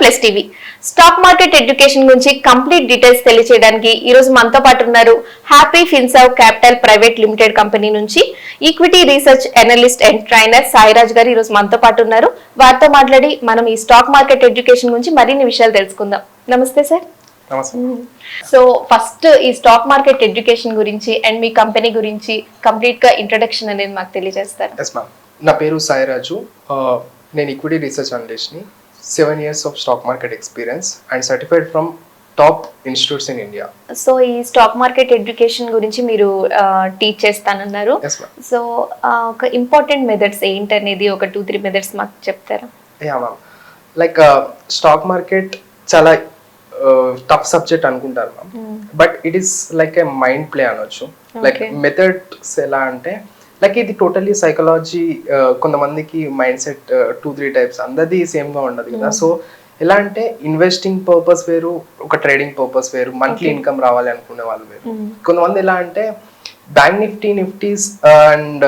Plus TV stock market education గురించి complete details తెలియజేయడానికి ఈ రోజు మనతో పాటు ఉన్నారు Happy Finserv Capital Private Limited company నుంచి equity research analyst and trainer Sairaj garu ఈ రోజు మనతో పాటు ఉన్నారు. వారితో మాట్లాడి మనం ఈ స్టాక్ మార్కెట్ ఎడ్యుకేషన్ గురించి మరిన్ని విషయాలు తెలుసుకుందాం. నమస్తే సార్. సో ఫస్ట్ ఈ స్టాక్ మార్కెట్ ఎడ్యుకేషన్ గురించి అండ్ మీ కంపెనీ గురించి కంప్లీట్ గా ఇంట్రడక్షన్ అనేది మాకు తెలియజేస్తారు. నా పేరు సాయిరాజు. నేను ఈక్విటీ రీసెర్చ్ అనలిస్ట్ని. 7 years of stock market experience and certified from top institutes in India. So ఈ స్టాక్ మార్కెట్ ఎడ్యుకేషన్ గురించి మీరు టీచ్ చేస్తానన్నారు. సో ఒక ఇంపార్టెంట్ మెథడ్స్ ఏంటనేది ఒక 2-3 మెథడ్స్ మాకు చెప్తారా? Yeah ma'am. Like stock market చాలా టఫ్ సబ్జెక్ట్ అనుకుంటారు ma'am, but it is like A mind play అనొచ్చు. లైక్ మెథడ్స్ ఎలా అంటే లైక్ ఇది టోటలీ సైకాలజీ. కొంతమందికి మైండ్ సెట్ 2-3 టైప్స్, అందరిది సేమ్ గా ఉండదు కదా. సో ఎలా అంటే ఇన్వెస్టింగ్ పర్పస్ వేరు, ఒక ట్రేడింగ్ పర్పస్ వేరు, మంత్లీ ఇన్కమ్ రావాలి అనుకునే వాళ్ళు వేరు. కొంతమంది ఎలా అంటే బ్యాంక్ నిఫ్టీస్ అండ్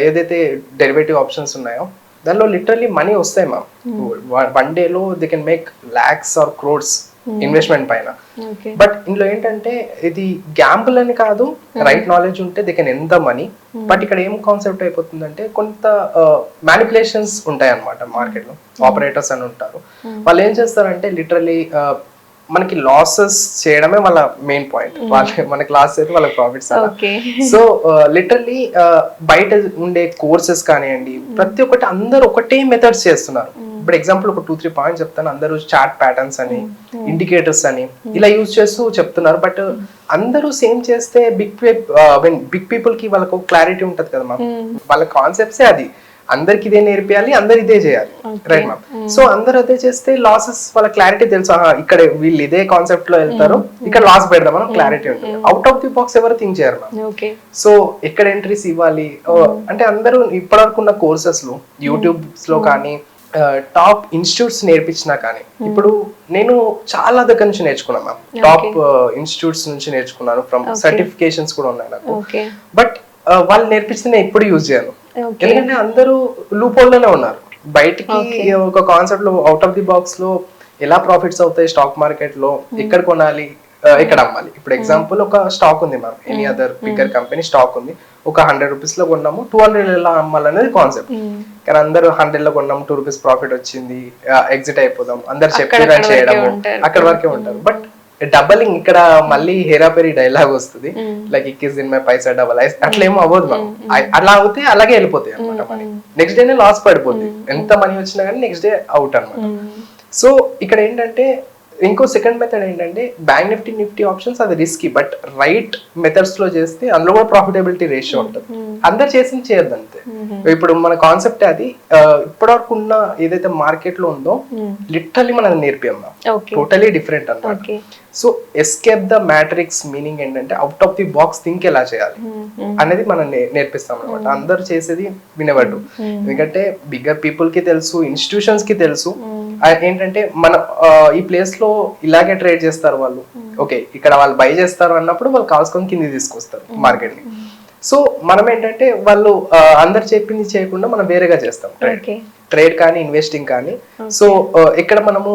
ఏదైతే డెరివేటివ్ ఆప్షన్స్ ఉన్నాయో దానిలో లిటరలీ మనీ వస్తాయి మ్యామ్. 1 డేలో they can make lakhs or crores investment పైన. బట్ ఇందులో ఏంటంటే ఇది గ్యాంబుల్ అని కాదు, రైట్ నాలెడ్జ్ ఉంటే దే కెన్ ఎంత మనీ. బట్ ఇక్కడ ఏం కాన్సెప్ట్ అయిపోతుందంటే కొంత మ్యానిపులేషన్స్ ఉంటాయి అనమాట మార్కెట్ లో. ఆపరేటర్స్ అని ఉంటారు, వాళ్ళు ఏం చేస్తారంటే లిటరలీ మనకి లాసెస్ చేయడమే వాళ్ళ మెయిన్ పాయింట్. వాళ్ళకి మనకి లాస్ అయితే వాళ్ళకి ప్రాఫిట్స్. సో లిటరలీ బయట ఉండే కోర్సెస్ కానివ్వండి, ప్రతి ఒక్కటి అందరూ ఒకటే మెథడ్స్ చేస్తున్నారు. ఇప్పుడు ఎగ్జాంపుల్ ఒక 2-3 పాయింట్స్ చెప్తాను. అందరూ చార్ట్ ప్యాటర్న్స్ అని, ఇండికేటర్స్ అని ఇలా యూజ్ చేస్తూ చెప్తున్నారు. బట్ అందరూ సేమ్ చేస్తే బిగ్ పీపుల్ కి వాళ్ళకు క్లారిటీ ఉంటది కదా మ్యామ్. వాళ్ళ కాన్సెప్ట్సే అది, అందరికి ఇదే నేర్పియాలి, అందరు ఇదే చేయాలి, రైట్ మ్యామ్. సో అందరు అదే చేస్తే లాసెస్ వాళ్ళ క్లారిటీ తెలుసు. ఇక్కడ వీళ్ళు ఇదే కాన్సెప్ట్ లో వెళ్తారు, ఇక్కడ లాస్ పెడదామని క్లారిటీ ఉంటుంది. అవుట్ ఆఫ్ ది బాక్స్ ఎవరు థింక్ చేయరు మ్యామ్. సో ఎక్కడ ఎంట్రీస్ ఇవ్వాలి అంటే అందరూ ఇప్పటివరకు ఉన్న కోర్సెస్ లో, యూట్యూబ్స్ లో కానీ టాప్ ఇన్స్టిట్యూట్స్ నేర్పించినా కానీ, ఇప్పుడు నేను చాలా దగ్గర నుంచి నేర్చుకున్నాను మ్యామ్. టాప్ ఇన్స్టిట్యూట్స్ నుంచి నేర్చుకున్నాను, ఫ్రమ్ సర్టిఫికేషన్స్ కూడా ఉన్నాయి నాకు. బట్ వాళ్ళు నేర్పించింది నేను ఎప్పుడు యూజ్ చేయను, ఎందుకంటే అందరూ లూప్ హోల్ లోనే ఉన్నారు. బయటికి ఒక కాన్సెప్ట్ లో అవుట్ ఆఫ్ ది బాక్స్ లో ఎలా ప్రాఫిట్స్ అవుతాయి స్టాక్ మార్కెట్ లో, ఎక్కడ కొనాలి, ఎక్కడ అమ్మాలి. ఇప్పుడు ఎగ్జాంపుల్ ఒక స్టాక్ ఉంది ma'am, any other bigger company stock ఉంది, ఒక 100 రూపీస్ లో కొన్నాము, 200 ఎలా అమ్మాలనేది కాన్సెప్ట్. కానీ అందరూ 100 లో కొన్నాము, 2 రూపీస్ ప్రాఫిట్ వచ్చింది, ఎగ్జిట్ అయిపోదాం, అందరు చెప్పి చేయడము అక్కడ వరకే ఉంటారు. బట్ డబలింగ్ ఇక్కడ మళ్ళీ హేరాపేరి డైలాగ్ వస్తుంది, లైక్ ఇక్కిస్ దిన్ మై పైసా డబల్ ఐస్. అట్లా ఏమో అవ్వదు మ్యామ్. అలా అవుతే అలాగే వెళ్ళిపోతాయి అనమాట మనీ. నెక్స్ట్ డేనే లాస్ పడిపోతుంది, ఎంత మనీ వచ్చినా కానీ నెక్స్ట్ డే అవుట్ అనమాట. సో ఇక్కడ ఏంటంటే ఇంకో సెకండ్ మెథడ్ ఏంటంటే బ్యాంక్ నిఫ్టీ ఆప్షన్స్. అది రిస్కీ, బట్ రైట్ మెథడ్స్ లో చేస్తే అందులో కూడా ప్రాఫిటబిలిటీ రేషియో ఉంటుంది. అందరు చేసింది చేయద్దు అంతే. ఇప్పుడు మన కాన్సెప్ట్ అది ఇప్పటివరకు ఉన్న ఏదైతే మార్కెట్ లో ఉందో లిటరలీ మనం నేర్పియం, టోటలీ డిఫరెంట్ అన్నమాట. So escape the matrix meaning ఏంటంటే out of the box think ఎలా చేయాలి అనేది మనం నేర్పిస్తాం అనమాట. అందరు చేసేది వినవద్దు, ఎందుకంటే బిగ్గర్ పీపుల్ కి తెలుసు, ఇన్స్టిట్యూషన్స్ కి తెలుసు ఏంటంటే మన ఈ ప్లేస్ లో ఇలాగే ట్రేడ్ చేస్తారు వాళ్ళు. ఓకే, ఇక్కడ వాళ్ళు బై చేస్తారు అన్నప్పుడు వాళ్ళు కాల్చుకొని కింది తీసుకొస్తారు మార్కెట్ ని. సో మనం ఏంటంటే వాళ్ళు అందరు చెప్పింది చేయకుండా మనం వేరేగా చేస్తాం, ట్రేడ్ కానీ ఇన్వెస్టింగ్ కానీ. సో ఇక్కడ మనము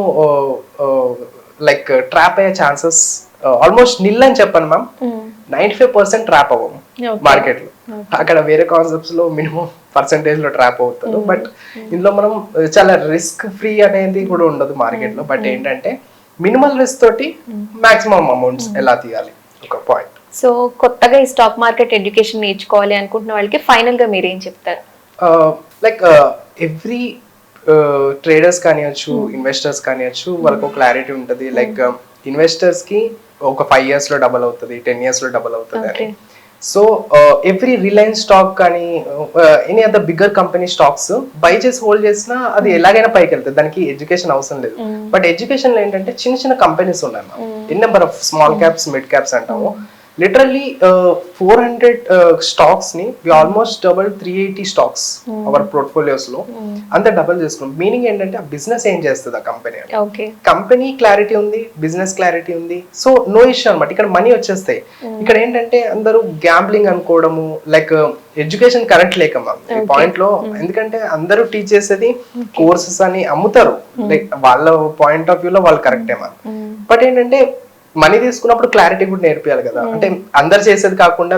లైక్ ట్రాప్ అయ్యే ఛాన్సెస్ ఆల్మోస్ట్ నిల్ అని చెప్పాను మ్యామ్. 95% ట్రాప్ అవ్వము మార్కెట్ లో. అక్కడ వేరే కాన్సెప్ట్స్ లో మినిమం పర్సెంటేజ్ లో ట్రాప్ అవుతారు. బట్ ఇందులో మనం చాలా రిస్క్ ఫ్రీ అనేది కూడా ఉండదు మార్కెట్ లో. బట్ ఏంటంటే మినిమల్ రిస్క్ తోటి మాక్సిమం అమౌంట్స్ ఎలా తీయాలి ఒక పాయింట్. సో కొత్తగా ఈ స్టాక్ మార్కెట్ ఎడ్యుకేషన్ నేర్చుకోవాలి అనుకుంటున్న వాళ్ళకి ఫైనల్ గా మీరు ఏం చెప్తారు? లైక్ ఎవ్రీ ట్రేడర్స్ కానివచ్చు, ఇన్వెస్టర్స్ కానివచ్చు, వాళ్ళకు క్లారిటీ ఉంటుంది. లైక్ ఇన్వెస్టర్స్ కి ఒక 5 years లో డబల్ అవుతుంది, 10 years లో డబల్ అవుతుంది అని. సో ఎవ్రీ రిలయన్స్ స్టాక్ కానీ any other bigger company stocks by చేసి హోల్డ్ చేసినా అది ఎలాగైనా పైకి వెళ్తుంది, దానికి ఎడ్యుకేషన్ అవసరం లేదు. బట్ ఎడ్యుకేషన్ లో ఏంటంటే చిన్న చిన్న కంపెనీస్ ఉన్నాయి ma'am, N number of small caps, mid caps అంటాము. లిటరల్లీ 400 స్టాక్స్ ని almost double 380 stocks our portfolios లో అంత డబుల్ చేసుకున్నాం. మీనింగ్ ఏంటంటే ఆ బిజినెస్ ఏం చేస్తుంది ఆ కంపెనీ, ఓకే కంపెనీ క్లారిటీ ఉంది, బిజినెస్ క్లారిటీ ఉంది, సో నో ఇష్యూ అనమాట. ఇక్కడ మనీ వచ్చేస్తాయి. ఇక్కడ ఏంటంటే అందరూ గ్యాంబ్లింగ్ అనుకోవడము, లైక్ ఎడ్యుకేషన్ కరెంట్ లేక మ్యామ్ ఈ పాయింట్ లో. ఎందుకంటే అందరూ టీచ్ చేసేది కోర్సెస్ అని అమ్ముతారు, లైక్ వాళ్ళ పాయింట్ ఆఫ్ వ్యూ లో వాళ్ళు కరెక్టే మ్యామ్. బట్ ఏంటంటే మనీ తీసుకున్నప్పుడు క్లారిటీ కూడా నేర్పియాలి కదా. అంటే అందరు చేసేది కాకుండా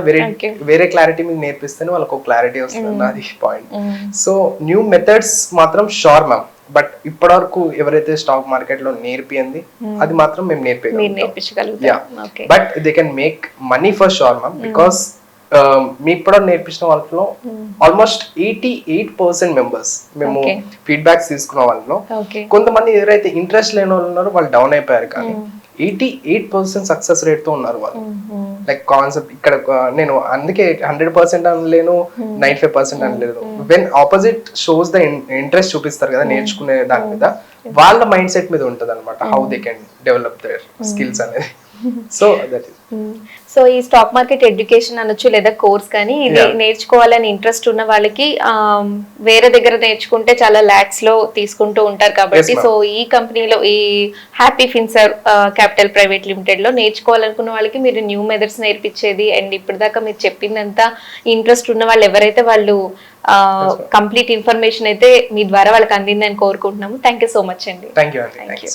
వేరే క్లారిటీ మీకు నేర్పిస్తేనే వాళ్ళకి ఒక క్లారిటీ వస్తుంది, అది పాయింట్. సో న్యూ మెథడ్స్ మాత్రం షూర్ మ్యామ్. బట్ ఇప్పటి వరకు ఎవరైతే స్టాక్ మార్కెట్ లో నేర్పియంది అది మాత్రం మేము నేర్పించగలుగుతాం. But they can make money for sure ma'am. Because మీ ఇప్పుడు నేర్పించిన వాళ్ళలో ఆల్మోస్ట్ 88% మెంబర్స్ మేము ఫీడ్బ్యాక్స్ తీసుకున్న వాళ్ళలో కొంతమంది ఎవరైతే ఇంట్రెస్ట్ లేని వాళ్ళు ఉన్నారో వాళ్ళు డౌన్ అయిపోయారు, కానీ 88% సక్సెస్ రేట్ తో ఉన్నారు వాళ్ళు. లైక్ కాన్సెప్ట్ ఇక్కడ నేను అందుకే 100% అనలేను, 95% అనలేదు. When opposite shows the interest చూపిస్తారు కదా నేర్చుకునే దాని మీద, వాళ్ళ మైండ్ సెట్ మీద ఉంటది అనమాట, how they can develop their skills అనేది. So that is. సో ఈ స్టాక్ మార్కెట్ ఎడ్యుకేషన్ అనొచ్చు లేదా కోర్స్, కానీ ఇది నేర్చుకోవాలని ఇంట్రెస్ట్ ఉన్న వాళ్ళకి వేరే దగ్గర నేర్చుకుంటే చాలా లాక్స్ లో తీసుకుంటూ ఉంటారు కాబట్టి, సో ఈ కంపెనీలో ఈ happy Finserv Capital Private limited లో నేర్చుకోవాలనుకున్న వాళ్ళకి మీరు న్యూ మెథడ్స్ నేర్పించేది, అండ్ ఇప్పటిదాకా మీరు చెప్పిందంతా ఇంట్రెస్ట్ ఉన్న వాళ్ళు ఎవరైతే వాళ్ళు కంప్లీట్ ఇన్ఫర్మేషన్ అయితే మీ ద్వారా వాళ్ళకి అందిందని కోరుకుంటున్నాము. థ్యాంక్ యూ సో మచ్ అండి. Thank you.